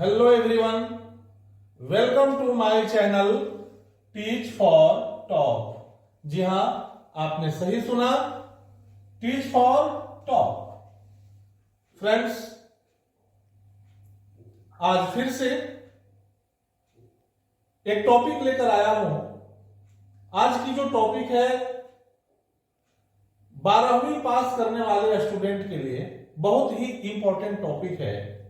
Hello everyone, welcome to my channel teach for top. जी हां, आपने सही सुना, टीच फॉर टॉप। फ्रेंड्स, आज फिर से एक टॉपिक लेकर आया हूं। आज की जो टॉपिक है 12वीं पास करने वाले स्टूडेंट के लिए बहुत ही इंपॉर्टेंट टॉपिक है,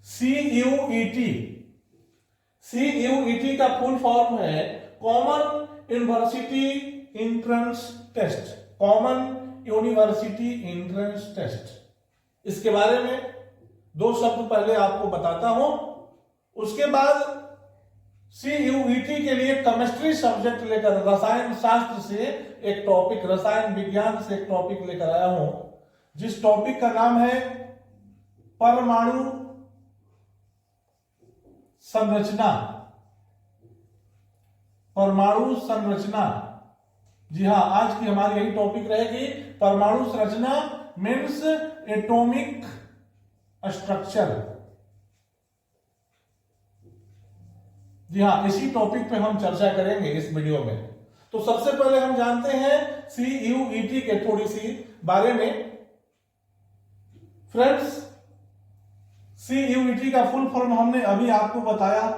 CUET। CUET का फुल फॉर्म है common university entrance test. Common university entrance test. इसके बारे में दो शब्द पहले आपको बताता हूं, उसके बाद CUET के लिए केमिस्ट्री सब्जेक्ट लेकर, रसायन शास्त्र से एक टॉपिक, रसायन विज्ञान से एक टॉपिक लेकर आया हूं, जिस टॉपिक का नाम है परमाणु संरचना। परमाणु संरचना, जी हां, आज की हमारी यही टॉपिक रहेगी। परमाणु संरचना मीन्स एटॉमिक स्ट्रक्चर। जी हां, इसी टॉपिक पे हम चर्चा करेंगे इस वीडियो में। तो सबसे पहले हम जानते हैं CUET के थोड़ी सी बारे में। फ्रेंड्स, CUET का फुल फॉर्म हमने अभी आपको बताया।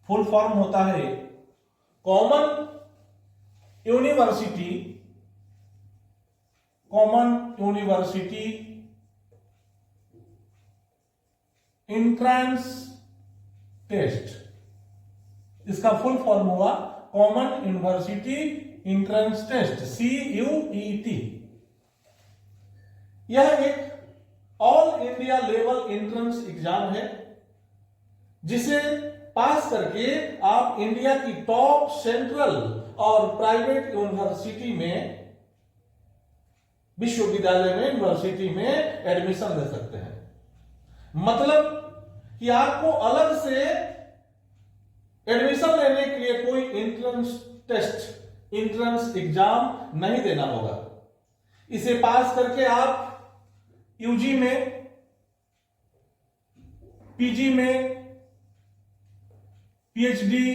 फुल फॉर्म होता है कॉमन यूनिवर्सिटी एंट्रेंस टेस्ट। इसका फुल फॉर्म हुआ common university entrance test, CUET। यह एक all India level entrance exam है, जिसे पास करके आप इंडिया की टॉप सेंट्रल और प्राइवेट यूनिवर्सिटी में, विश्वविद्यालय में, यूनिवर्सिटी में एडमिशन ले सकते हैं। मतलब कि आपको अलग से एडमिशन लेने के लिए कोई एंट्रेंस टेस्ट, एंट्रेंस एग्जाम नहीं देना होगा। इसे पास करके आप यूजी में, पीजी में, पीएचडी,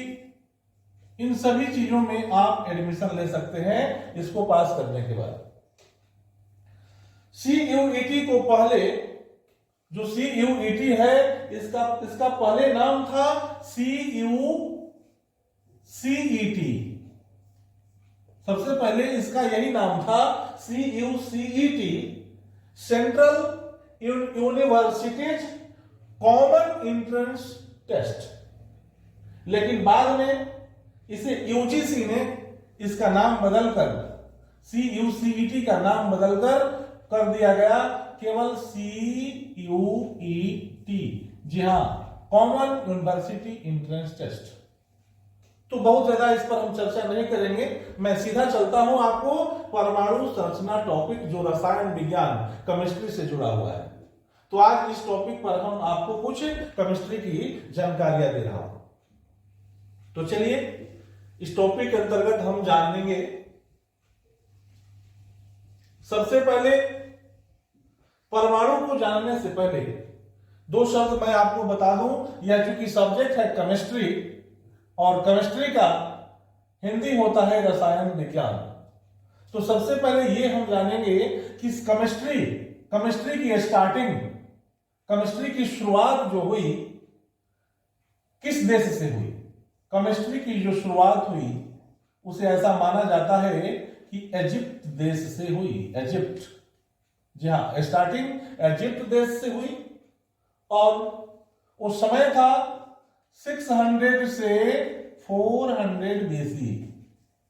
इन सभी चीजों में आप एडमिशन ले सकते हैं इसको पास करने के बाद। CUET को पहले, जो CUET है, इसका पहले नाम था CUCET। सबसे पहले इसका यही नाम था, CUCET, central universities common entrance test. लेकिन बाद में इसे UGC ने इसका नाम बदलकर, CUCET का नाम बदलकर कर दिया गया केवल CUET। जी हां, कॉमन यूनिवर्सिटी एंट्रेंस टेस्ट। तो बहुत ज्यादा इस पर हम चर्चा नहीं करेंगे, मैं सीधा चलता हूं आपको परमाणु संरचना टॉपिक, जो रसायन विज्ञान, केमिस्ट्री से जुड़ा हुआ है। तो आज इस टॉपिक पर हम आपको कुछ केमिस्ट्री की जानकारियां दे रहा हूं। तो चलिए, इस टॉपिक के अंतर्गत हम जान लेंगे। सबसे पहले, परमाणु को जानने से पहले दो शब्द मैं आपको बता दूं। यह चूंकि सब्जेक्ट है केमिस्ट्री, और केमिस्ट्री का हिंदी होता है रसायन विज्ञान, तो सबसे पहले ये हम जानेंगे कि केमिस्ट्री की स्टार्टिंग, केमिस्ट्री की शुरुआत जो हुई, किस देश से हुई। केमिस्ट्री की जो शुरुआत हुई उसे ऐसा माना जाता है कि इजिप्ट देश से हुई। इजिप्ट, जी हां, स्टार्टिंग इजिप्ट देश से हुई। और उस समय था 600 से 400 BC।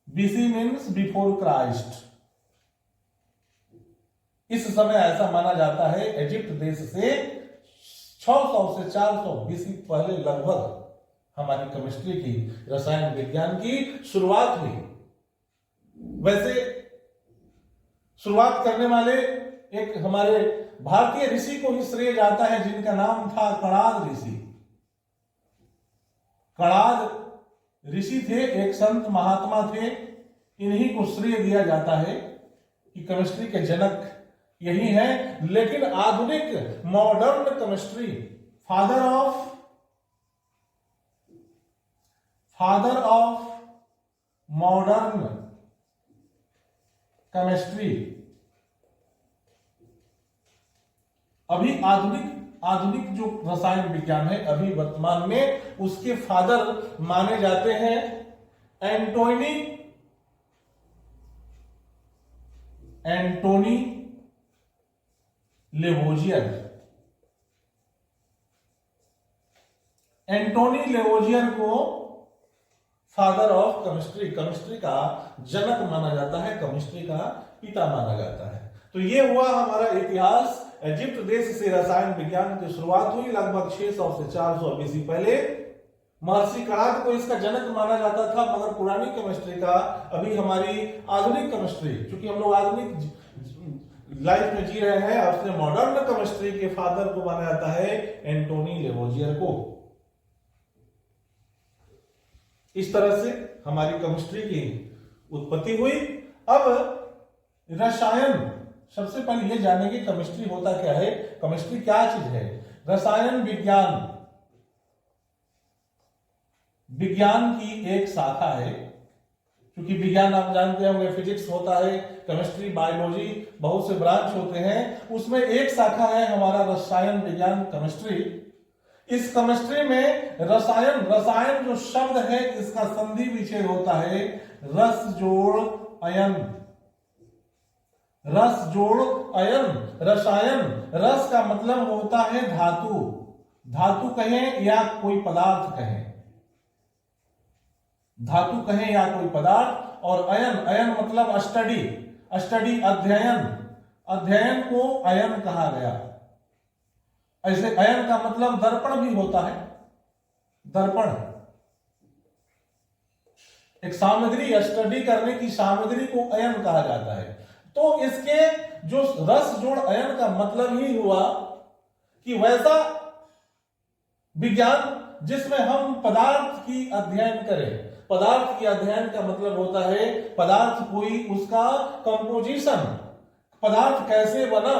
BC means before Christ. इस समय ऐसा माना जाता है इजिप्ट देश से 600 से 400 BC पहले लगभग हमारी केमिस्ट्री की, रसायन विज्ञान की शुरुआत हुई। वैसे शुरुआत करने वाले एक हमारे भारतीय ऋषि को ही श्रेय जाता है, जिनका नाम था कणाद ऋषि। कणाद ऋषि थे, एक संत महात्मा थे। इन्हीं को श्रेय दिया जाता है कि केमिस्ट्री के जनक यही है। लेकिन आधुनिक modern chemistry father of modern chemistry, अभी आधुनिक जो रसायन विज्ञान है अभी वर्तमान में उसके फादर माने जाते हैं एंटोनी लेवोजियर। एंटोनी लेवोजियर को फादर ऑफ केमिस्ट्री, केमिस्ट्री का जनक माना जाता है, केमिस्ट्री का पिता माना जाता है। तो ये हुआ हमारा इतिहास। इजिप्ट देश से रसायन विज्ञान की शुरुआत हुई लगभग 600 से 400 बीसी पहले। महर्षि कणाद को इसका जनक माना जाता था, मगर पुरानी केमिस्ट्री का, अभी हमारी आधुनिक केमिस्ट्री, क्योंकि हम लोग आधुनिक लाइफ में जी रहे हैं, और उसने मॉडर्न केमिस्ट्री के फादर को माना जाता है एंटोनी लेवोजियर को। इस तरह से हमारी केमिस्ट्री की उत्पत्ति हुई। अब रसायन, सबसे पहले ये जानेंगे केमिस्ट्री होता क्या है, केमिस्ट्री क्या चीज है। रसायन विज्ञान की एक शाखा है, क्योंकि विज्ञान आप जानते होंगे फिजिक्स होता है, केमिस्ट्री, बायोलॉजी, बहुत से ब्रांच होते हैं, उसमें एक शाखा है हमारा रसायन विज्ञान केमिस्ट्री। इस केमिस्ट्री में रसायन जो शब्द है इसका संधि विच्छेद होता है रस जोड़ अयन। रस जोड़ अयन, रसायन, रस का मतलब होता है धातु, धातु कहें या कोई पदार्थ कहें, धातु कहें या कोई पदार्थ, और अयन, अयन मतलब स्टडी, अध्ययन, अध्ययन को अयन कहा गया। ऐसे अयन का मतलब दर्पण भी होता है, दर्पण एक सामग्री, स्टडी करने की सामग्री को अयन कहा जाता है। तो इसके जो रस जोड़ अयन का मतलब ही हुआ कि वैसा विज्ञान जिसमें हम पदार्थ की अध्ययन करें। पदार्थ की अध्ययन का मतलब होता है पदार्थ कोई उसका कंपोजिशन, पदार्थ कैसे बना,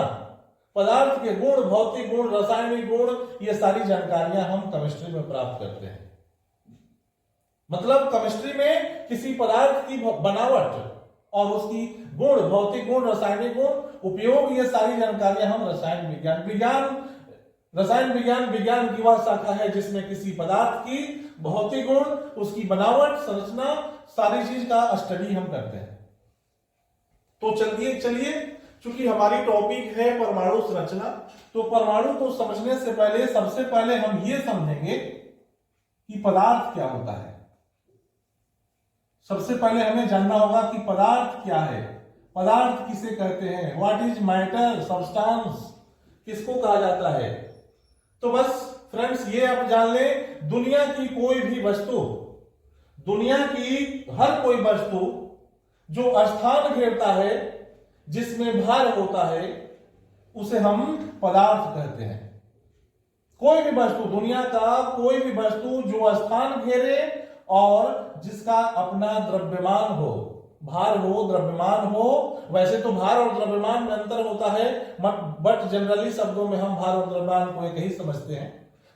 पदार्थ के गुण, भौतिक गुण, रासायनिक गुण, ये सारी जानकारियां हम केमिस्ट्री में प्राप्त करते हैं। मतलब केमिस्ट्री में किसी पदार्थ की बनावट और उसकी गुण, भौतिक गुण, रासायनिक गुण, उपयोग, ये सारी जानकारियां हम रसायन विज्ञान की वह शाखा है जिसमें किसी पदार्थ की भौतिक गुण, उसकी बनावट, संरचना, सारी चीज का स्टडी हम करते हैं। तो चलिए चूंकि हमारी टॉपिक है परमाणु संरचना, तो परमाणु को समझने से पहले सबसे पहले हम ये समझेंगे कि पदार्थ क्या होता है। सबसे पहले हमें जानना होगा कि पदार्थ क्या है, पदार्थ किसे कहते हैं, व्हाट इज मैटर, सब्सटेंस किसको कहा जाता है। तो बस फ्रेंड्स ये आप जान लें, दुनिया की कोई भी वस्तु, दुनिया की हर कोई वस्तु जो स्थान घेरता है, जिसमें भार होता है, उसे हम पदार्थ कहते हैं। कोई भी वस्तु, दुनिया का कोई भी वस्तु जो स्थान घेरे और जिसका अपना द्रव्यमान हो, भार हो, द्रव्यमान हो। वैसे तो भार और द्रव्यमान में अंतर होता है, बट जनरली शब्दों में हम भार और द्रव्यमान को एक ही समझते हैं।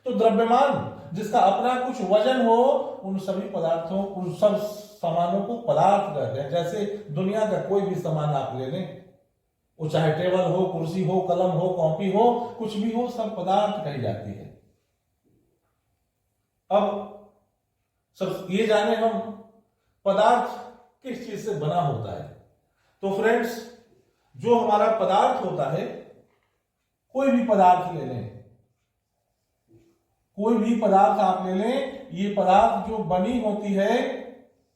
तो द्रव्यमान जिसका अपना कुछ वजन हो, उन सभी पदार्थों, उन सब सामानों को पदार्थ कहते हैं। जैसे दुनिया का कोई भी सामान आप ले लें, वो चाहे टेबल हो, कुर्सी हो, कलम हो, कॉपी हो, कुछ भी हो, सब पदार्थ कही जाती है। अब सब ये जाने हम पदार्थ किस चीज से बना होता है। तो फ्रेंड्स, जो हमारा पदार्थ होता है, कोई भी पदार्थ ले लें, कोई भी पदार्थ आप ले लें, ये पदार्थ जो बनी होती है,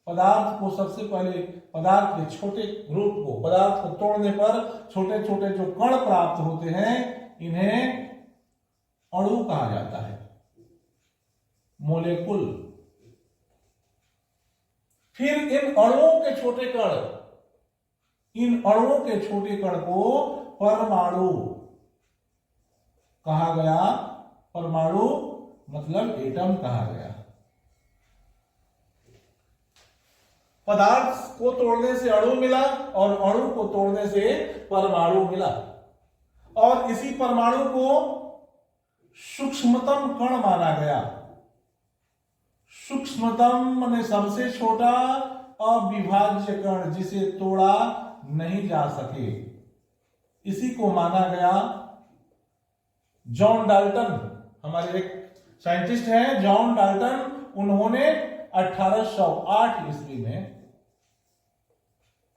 पदार्थ को सबसे पहले पदार्थ के छोटे ग्रुप को, पदार्थ को तोड़ने पर छोटे छोटे जो कण प्राप्त होते हैं, इन्हें अणु कहा जाता है, मोलेकुल। फिर इन अणुओं के छोटे कण, इन अणुओं के छोटे कण को परमाणु कहा गया। परमाणु मतलब एटम कहा गया। पदार्थ को तोड़ने से अणु मिला और अणु को तोड़ने से परमाणु मिला, और इसी परमाणु को सूक्ष्मतम कण माना गया। सूक्ष्मतम माने सबसे छोटा अविभाज्य कण जिसे तोड़ा नहीं जा सके, इसी को माना गया जॉन डाल्टन। हमारे एक साइंटिस्ट हैं जॉन डाल्टन, उन्होंने 1808 ईस्वी में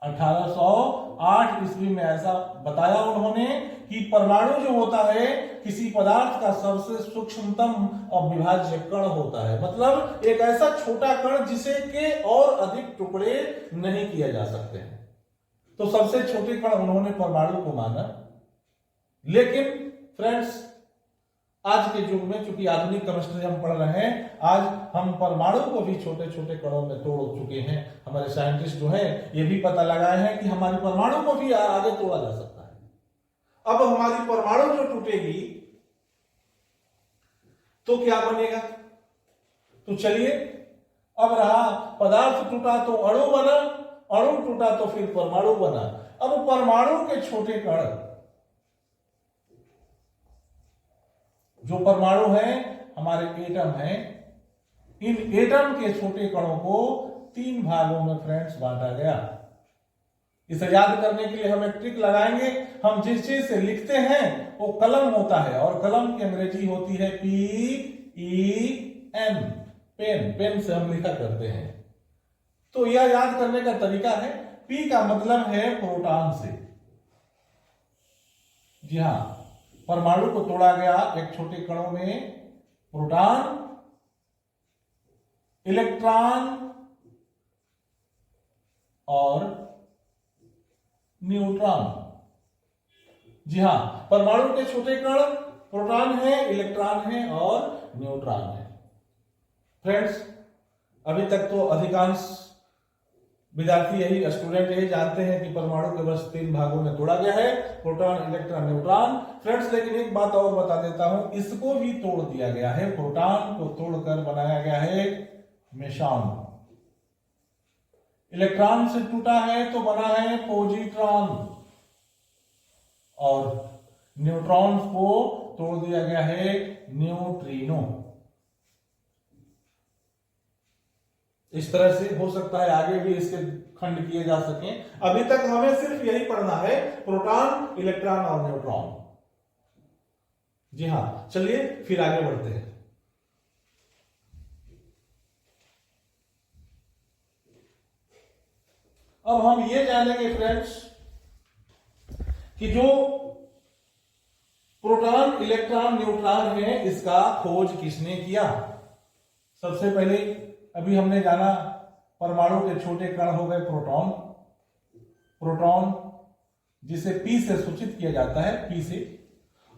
1808 ईस्वी में ऐसा बताया उन्होंने कि परमाणु जो होता है किसी पदार्थ का सबसे सूक्ष्मतम अविभाज्य कण होता है, मतलब एक ऐसा छोटा कण जिसे के और अधिक टुकड़े नहीं किए जा सकते हैं। तो सबसे छोटे कण उन्होंने परमाणु को माना। लेकिन फ्रेंड्स, आज के युग में चूंकि आधुनिक केमिस्ट्री हम पढ़ रहे हैं, आज हम परमाणु को भी छोटे छोटे कणों में तोड़ चुके हैं। हमारे साइंटिस्ट जो है ये भी पता लगाए हैं कि हमारी परमाणु को भी आगे तोड़ा जा सकता है। अब हमारी परमाणु जो टूटेगी तो क्या बनेगा? तो चलिए, अब रहा पदार्थ टूटा तो अणु बना, अणु टूटा तो फिर परमाणु बना। अब परमाणु के छोटे कण, जो परमाणु है हमारे एटम है, इन एटम के छोटे कणों को 3 भागों में फ्रेंड्स बांटा गया। इसे याद करने के लिए हम एक ट्रिक लगाएंगे। हम जिस चीज से लिखते हैं वो कलम होता है, और कलम की अंग्रेजी होती है PEN, पेन। पेन से हम लिखा करते हैं। तो यह याद करने का तरीका है, P का मतलब है प्रोटॉन से। जी हां, परमाणु को तोड़ा गया एक छोटे कणों में, प्रोटॉन, इलेक्ट्रॉन और न्यूट्रॉन। जी हां, परमाणु के छोटे कण प्रोटॉन है, इलेक्ट्रॉन है और न्यूट्रॉन है। फ्रेंड्स, अभी तक तो अधिकांश विद्यार्थी यही स्टूडेंट यही जानते हैं कि परमाणु के बस 3 भागों में तोड़ा गया है, प्रोटॉन, इलेक्ट्रॉन, न्यूट्रॉन। फ्रेंड्स, लेकिन एक बात और बता देता हूं, इसको भी तोड़ दिया गया है। प्रोटॉन को तोड़कर बनाया गया है मेसॉन। इलेक्ट्रॉन से टूटा है तो बना है पॉजिट्रॉन, और न्यूट्रॉन को तोड़ दिया गया है न्यूट्रिनो। इस तरह से हो सकता है आगे भी इसके खंड किए जा सकें। अभी तक हमें सिर्फ यही पढ़ना है, प्रोटॉन, इलेक्ट्रॉन और न्यूट्रॉन। जी हां, चलिए फिर आगे बढ़ते हैं। अब हम ये जानेंगे फ्रेंड्स कि जो प्रोटॉन, इलेक्ट्रॉन, न्यूट्रॉन है, इसका खोज किसने किया। सबसे पहले अभी हमने जाना परमाणु के छोटे कण हो गए प्रोटॉन। प्रोटॉन जिसे P से सूचित किया जाता है, P से,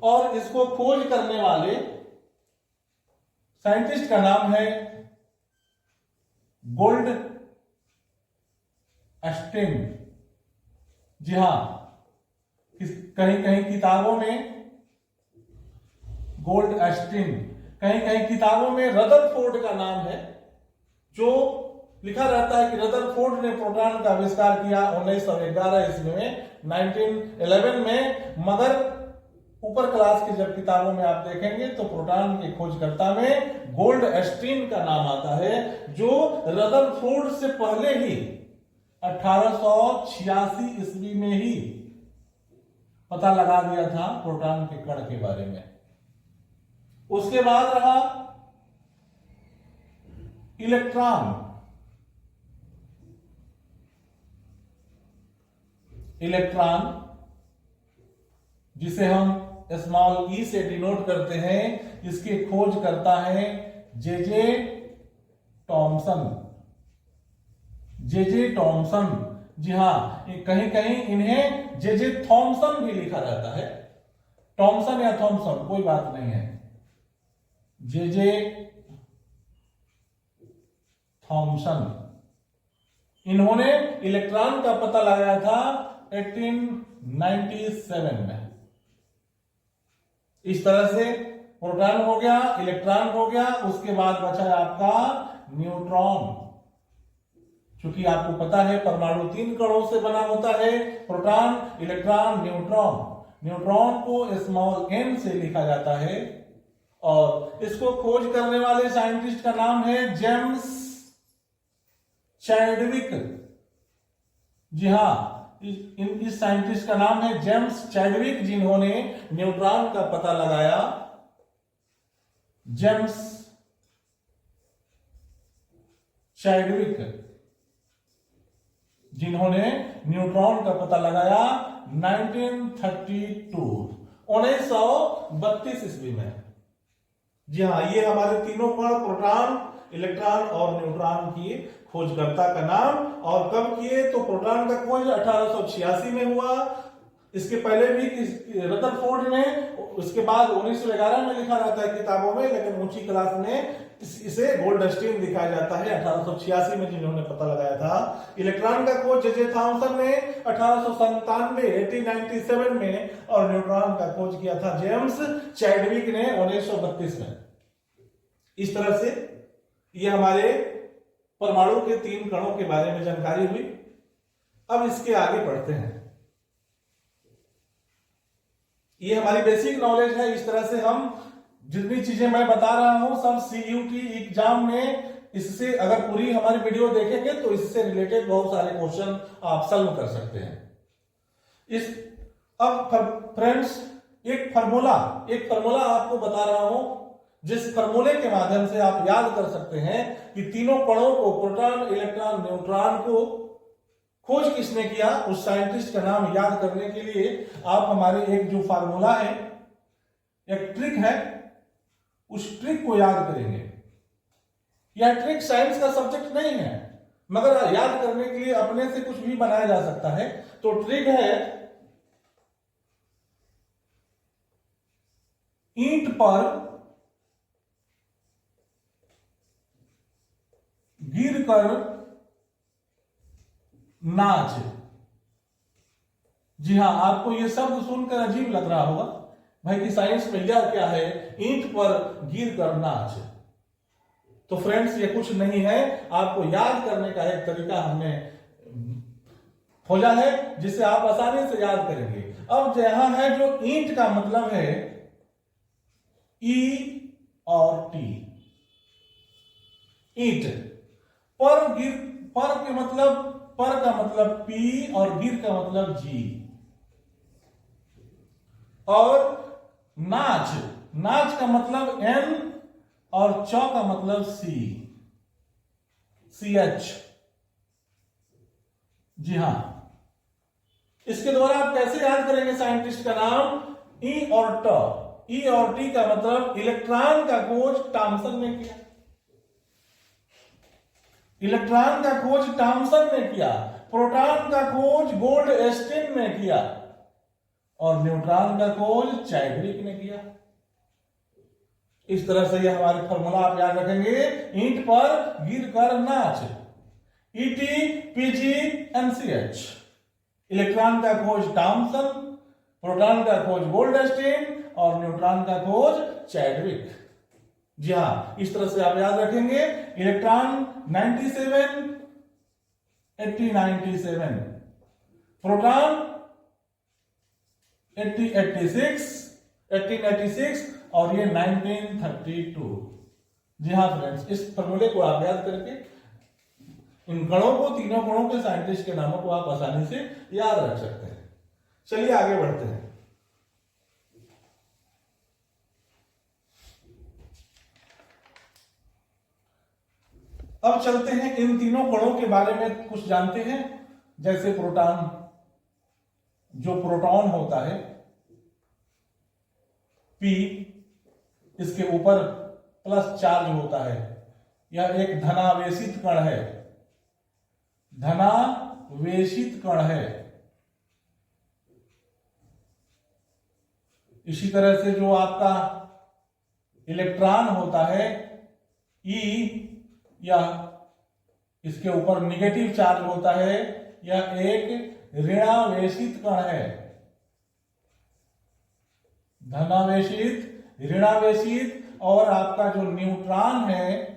और इसको खोज करने वाले साइंटिस्ट का नाम है गोल्ड स्टीन। जी हां, कहीं कहीं किताबों में गोल्ड स्टीन, कहीं कहीं किताबों में रदरफोर्ड का नाम है, जो लिखा रहता है कि रदरफोर्ड ने प्रोटॉन का आविष्कार किया 1911 ईस्वी में, 1911 में। मगर ऊपर क्लास की जब किताबों में आप देखेंगे तो प्रोटॉन के खोजकर्ता में गोल्ड स्टीन का नाम आता है, जो रदरफोर्ड से पहले ही 1886 ईस्वी में ही पता लगा दिया था प्रोटॉन के कण के बारे में। उसके बाद रहा इलेक्ट्रॉन। इलेक्ट्रॉन जिसे हम स्मॉल e से डिनोट करते हैं, इसकी खोज करता है जे टॉमसन। जे टॉमसन, जी हां, कहीं कहीं इन्हें जे थॉमसन भी लिखा रहता है। टॉमसन या थॉमसन कोई बात नहीं है, जे थॉमसन। इन्होंने इलेक्ट्रॉन का पता लगाया था 1897 में। इस तरह से प्रोटॉन हो गया, इलेक्ट्रॉन हो गया, उसके बाद बचा आपका न्यूट्रॉन। क्योंकि आपको पता है परमाणु 3 कणों से बना होता है, प्रोटॉन, इलेक्ट्रॉन, न्यूट्रॉन। न्यूट्रॉन को स्मॉल n से लिखा जाता है, और इसको खोज करने वाले साइंटिस्ट का नाम है जेम्स चैडविक। जी हां, इस साइंटिस्ट का नाम है जेम्स चैडविक, जिन्होंने न्यूट्रॉन का पता लगाया। जेम्स चैडविक, जिन्होंने न्यूट्रॉन का पता लगाया 1932 ईस्वी में। जी हाँ, ये हमारे तीनों कण प्रोटॉन, इलेक्ट्रॉन और न्यूट्रॉन की खोजकर्ता का नाम। और कब किए? तो प्रोटॉन का खोज 1886 में हुआ। इसके पहले भी रदरफोर्ड ने, उसके बाद 1911 में लिखा जाता है किताबों में, लेकिन ऊंची क्लास में इसे गोल्डस्टीन दिखाया जाता है 1886 में, जिन्होंने पता लगाया था। इलेक्ट्रॉन का खोज जे थॉमसन ने 1897 में, और न्यूट्रॉन का खोज किया था जेम्स चैडविक ने 1932 में। इस तरह से ये हमारे परमाणु के 3 कणों के बारे में जानकारी हुई। अब इसके आगे बढ़ते हैं। ये हमारी बेसिक नॉलेज है। इस तरह से हम जितनी चीजें मैं बता रहा हूं सब CUT एग्जाम में, इससे अगर पूरी हमारी वीडियो देखेंगे तो इससे रिलेटेड बहुत सारे क्वेश्चन आप सॉल्व कर सकते हैं। अब फ्रेंड्स, एक फार्मूला आपको बता रहा हूं, जिस फार्मूले के माध्यम से आप याद कर सकते हैं कि तीनों कणों को, प्रोटॉन, इलेक्ट्रॉन, न्यूट्रॉन को खोज किसने किया, उस साइंटिस्ट का नाम याद करने के लिए आप हमारे एक जो फार्मूला है, एक ट्रिक है, उस ट्रिक को याद करेंगे। यह ट्रिक साइंस का सब्जेक्ट नहीं है, मगर याद करने के लिए अपने से कुछ भी बनाया जा सकता है। तो ट्रिक है, ईंट पर गिरकर नाच। जी हां, आपको यह शब्द सुनकर अजीब लग रहा होगा, भाई कि साइंस में यह क्या है, ईंट पर गिरकर नाच। तो फ्रेंड्स, ये कुछ नहीं है, आपको याद करने का एक तरीका हमने खोजा है, जिसे आप आसानी से याद करेंगे। अब यहां है जो ईंट का मतलब है E और T, ईंट। पर का मतलब P और गिर का मतलब G। और नाच का मतलब N और चौ का मतलब CH। जी हां, इसके द्वारा आप कैसे याद करेंगे साइंटिस्ट का नाम? E और T का मतलब इलेक्ट्रॉन का खोज थॉमसन ने किया। इलेक्ट्रॉन का खोज थॉमसन ने किया, प्रोटॉन का खोज गोल्डस्टीन ने किया, और न्यूट्रॉन का खोज चैडविक ने किया। इस तरह से यह हमारे फॉर्मूला आप याद रखेंगे। ईंट पर गिरकर नाच, ET, PG, NCH। इलेक्ट्रॉन का खोज थॉमसन, प्रोटॉन का खोज गोल्डस्टीन, और न्यूट्रॉन का खोज चैडविक। जी हां, इस तरह से आप याद रखेंगे। इलेक्ट्रॉन 97, 8097, प्रोटॉन 1886 और ये 1932। जी हां फ्रेंड्स, इस फॉर्मूले को आप याद करके इन कणों को, तीनों कणों के साइंटिस्ट के नामों को आप आसानी से याद रख सकते हैं। चलिए आगे बढ़ते हैं। अब चलते हैं, इन तीनों कणों के बारे में कुछ जानते हैं। जैसे प्रोटॉन, जो प्रोटॉन होता है P, इसके ऊपर प्लस चार्ज होता है। यह एक धनावेशित कण है, इसी तरह से जो आपका इलेक्ट्रॉन होता है E, या इसके ऊपर निगेटिव चार्ज होता है, यह एक ऋणावेशित कण है। धनावेशित, ऋणावेशित। और आपका जो न्यूट्रॉन है,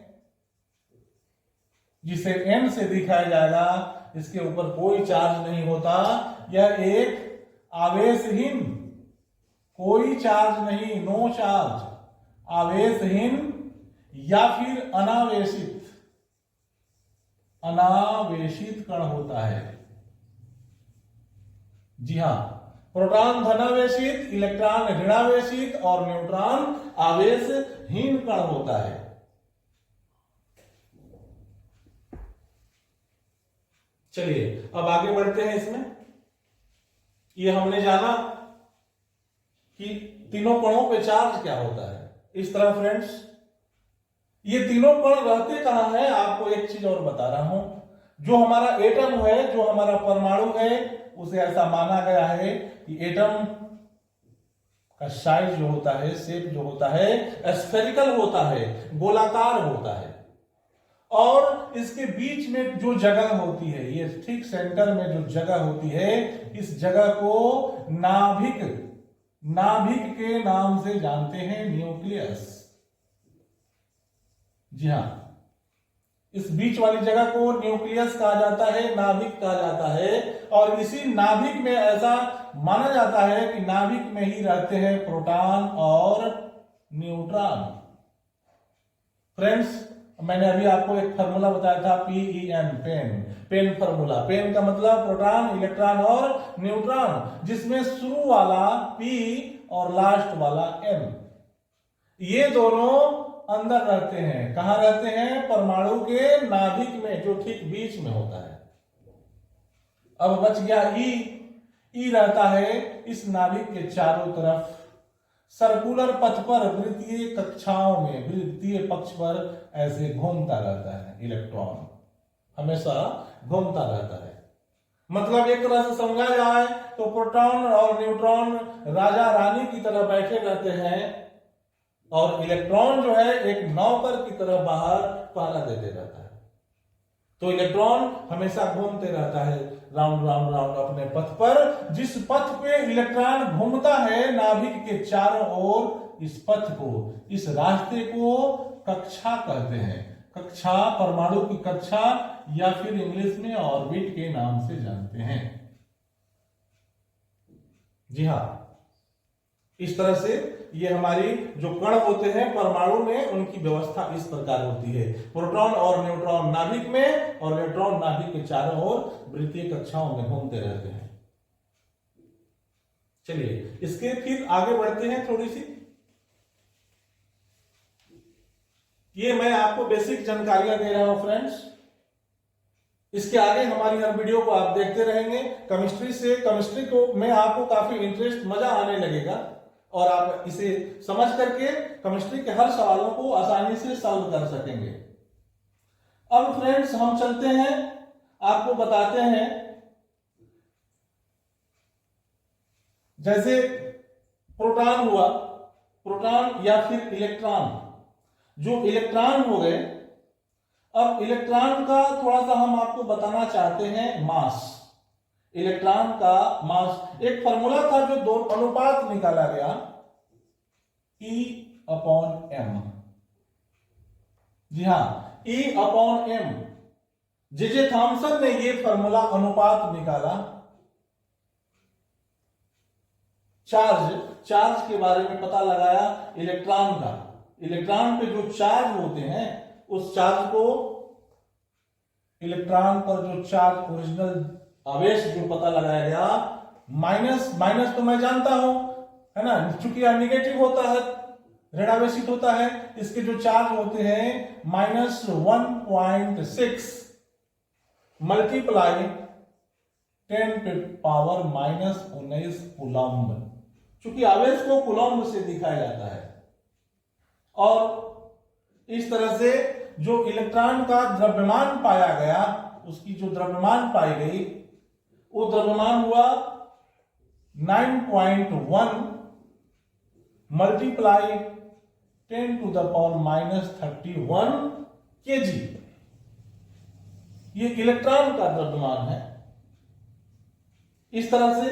जिसे N से दिखाया जाएगा, इसके ऊपर कोई चार्ज नहीं होता, यह एक आवेशहीन, कोई चार्ज नहीं, नो चार्ज, आवेशहीन या फिर अनावेशित कण होता है। जी हां, प्रोटॉन धनावेशित, इलेक्ट्रॉन ऋणावेशित और न्यूट्रॉन आवेशहीन कण होता है। चलिए अब आगे बढ़ते हैं। इसमें ये हमने जाना कि तीनों कणों पे चार्ज क्या होता है। इस तरह फ्रेंड्स, ये तीनों कण रहते कहां हैं, आपको एक चीज और बता रहा हूं। जो हमारा एटम है, जो हमारा परमाणु है, उसे ऐसा माना गया है कि एटम का साइज जो होता है, शेप जो होता है, स्फेरिकल होता है, गोलाकार होता है। और इसके बीच में जो जगह होती है, ये ठीक सेंटर में जो जगह होती है, इस जगह को नाभिक के नाम से जानते हैं, न्यूक्लियस। जी हां, इस बीच वाली जगह को न्यूक्लियस कहा जाता है, नाभिक कहा जाता है। और इसी नाभिक में ऐसा माना जाता है कि नाभिक में ही रहते हैं प्रोटॉन और न्यूट्रॉन। फ्रेंड्स, मैंने अभी आपको एक फार्मूला बताया था, PEN, पेन फार्मूला। पेन का मतलब प्रोटॉन, इलेक्ट्रॉन और न्यूट्रॉन, जिसमें शुरू वाला P और लास्ट वाला N, ये दोनों अंदर रहते हैं। कहां रहते हैं? परमाणु के नाभिक में, जो ठीक बीच में होता है। अब बच गया ई रहता है इस नाभिक के चारों तरफ सर्कुलर पथ पर, वृत्तीय कक्षाओं में, वृत्तीय पक्ष पर ऐसे घूमता रहता है। इलेक्ट्रॉन हमेशा घूमता रहता है। मतलब एक तरह से समझा जाए तो प्रोटॉन और न्यूट्रॉन राजा रानी की तरह बैठे रहते हैं, और इलेक्ट्रॉन जो है एक नौकर की तरह बाहर पहरा देते रहता है। तो इलेक्ट्रॉन हमेशा घूमते रहता है, राउंड राउंड राउंड अपने पथ पर। जिस पथ पे इलेक्ट्रॉन घूमता है नाभिक के चारों ओर, इस पथ को, इस रास्ते को कक्षा कहते हैं। कक्षा, परमाणु की कक्षा, या फिर इंग्लिश में ऑर्बिट के नाम से जानते हैं। जी हां, इस तरह से ये हमारी जो कण होते हैं परमाणु में, उनकी व्यवस्था इस प्रकार होती है। प्रोटॉन और न्यूट्रॉन नाभिक में, और न्यूट्रॉन नाभिक के चारों ओर वृत्तीय कक्षाओं में घूमते रहते हैं। चलिए इसके फिर आगे बढ़ते हैं। थोड़ी सी ये मैं आपको बेसिक जानकारियां दे रहा हूं फ्रेंड्स। इसके आगे हमारी हर वीडियो को आप देखते रहेंगे। केमिस्ट्री को में आपको काफी इंटरेस्ट, मजा आने लगेगा, और आप इसे समझ करके केमिस्ट्री के हर सवालों को आसानी से सॉल्व कर सकेंगे। अब फ्रेंड्स हम चलते हैं, आपको बताते हैं, जैसे प्रोटॉन हुआ, प्रोटॉन या फिर इलेक्ट्रॉन। जो इलेक्ट्रॉन हो गए, अब इलेक्ट्रॉन का थोड़ा सा हम आपको बताना चाहते हैं मास। इलेक्ट्रॉन का मास, एक फॉर्मूला था जो दो अनुपात निकाला गया, E/m। जी हां, E/m। जे थॉमसन ने ये फॉर्मूला, अनुपात निकाला चार्ज के बारे में पता लगाया इलेक्ट्रॉन का। इलेक्ट्रॉन पे जो चार्ज होते हैं, उस चार्ज को, इलेक्ट्रॉन पर जो चार्ज, ओरिजिनल आवेश जो पता लगाया गया, माइनस तो मैं जानता हूं, है ना, चूंकि यह निगेटिव होता है, ऋणावेशित होता है, इसके जो चार्ज होते हैं -1.6 मल्टीप्लाई 10⁻⁻⁻19 कूलम्ब, चूंकि आवेश को कूलम्ब से दिखाया जाता है। और इस तरह से जो इलेक्ट्रॉन का द्रव्यमान पाया गया, उसकी जो द्रव्यमान पाई गई, वो द्रव्यमान हुआ 9.1 मल्टीप्लाई 10⁻31 kg। ये इलेक्ट्रॉन का द्रव्यमान है। इस तरह से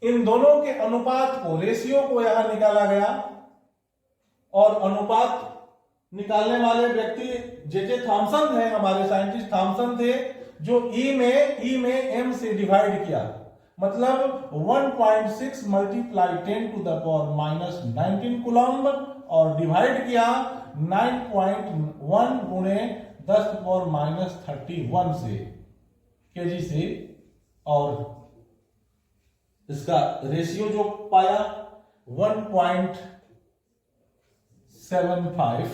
इन दोनों के अनुपात को, रेशियो को यहां निकाला गया, और अनुपात निकालने वाले व्यक्ति जे थॉमसन थे, हमारे साइंटिस्ट थॉमसन थे, जो ई में m से डिवाइड किया। मतलब 1.6 multiply 10 to the power minus 19 coulomb और डिवाइड किया 9.1 गुणे 10 पावर माइनस 31 से केजी से, और इसका रेशियो जो पाया 1.75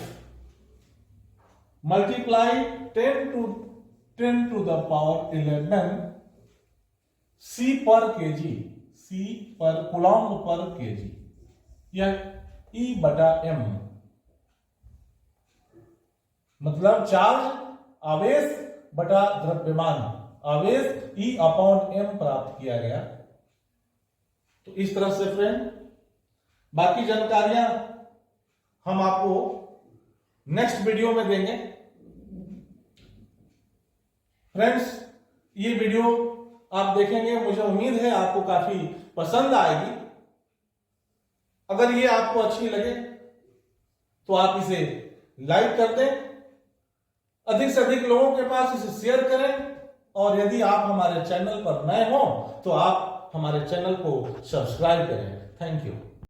मल्टीप्लाई 10 टू द पावर 11 सी पर केजी, सी पर कूलम्ब पर केजी, यह E बटा M, मतलब चार्ज आवेश बटा द्रव्यमान, आवेश E अपॉन M प्राप्त किया गया। तो इस तरह से फ्रेंड बाकी जानकारियां हम आपको नेक्स्ट वीडियो में देंगे। फ्रेंड्स, ये वीडियो आप देखेंगे, मुझे उम्मीद है आपको काफी पसंद आएगी। अगर ये आपको अच्छी लगे तो आप इसे लाइक कर दें, अधिक से अधिक लोगों के पास इसे शेयर करें, और यदि आप हमारे चैनल पर नए हो तो आप हमारे चैनल को सब्सक्राइब करें। Thank you.